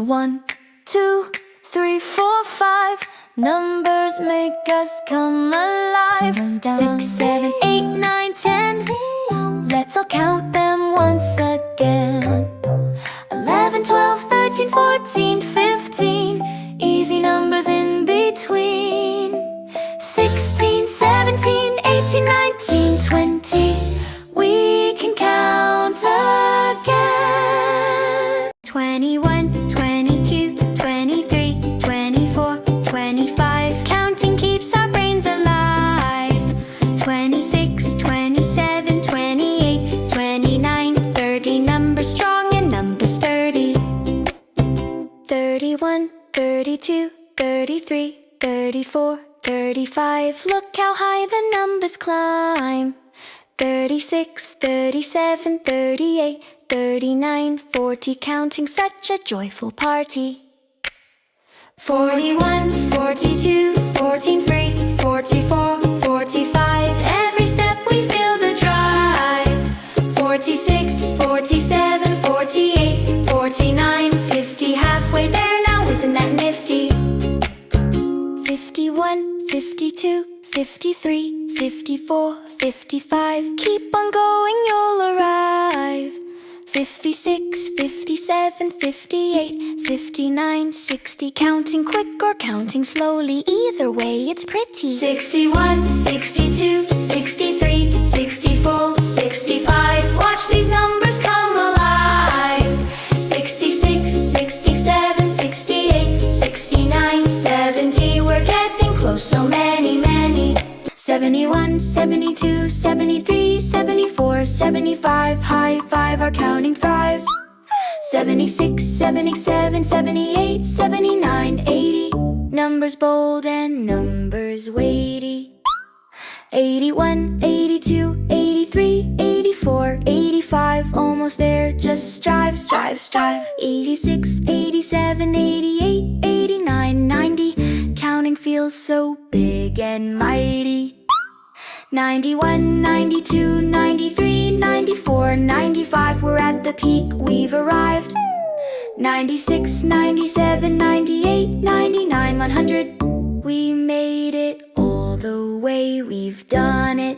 1, 2, 3, 4, 5. Numbers make us come alive. 6, 7, 8, 9, 10. Let's all count them once again. 11, 12, 13, 14, 15. Easy numbers in between. 16, 17, 18, 19, 20. We can count again. 21, 22, 23, 24, 25. Counting keeps our brains alive. 26, 27, 28, 29, 30. Numbers strong and numbers sturdy. 31, 32, 33, 34, 35. Look how high the numbers climb. 36, 37, 38, 39, 40. Counting such a joyful party. 41, 42, 43, 44, 45. Every step we feel the drive. 46, 47, 48, 49, 50. Halfway there now, isn't that nifty? 51, 52, 53, 54, 55. Keep on going, you'll arrive. 56, 57, 58, 59, 60. Counting quick or counting slowly, either way it's pretty. 61, 62, 63, 64, 65. Watch these numbers come alive. 66, 67, 68, 69, 70. We're getting close, so many, many. 71, 72, 73, 74, 75. High five, our counting thrives. 76, 77, 78, 79, 80. Numbers bold and numbers weighty. 81, 82, 83, 84, 85. Almost there, just strive, strive, strive. 86, 87, 88, 89, 90. Counting feels so big and mighty. 91, 92, 93, 94, 95. We're at the peak, we've arrived. 96, 97, 98, 99, 100. We made it all the way, we've done it.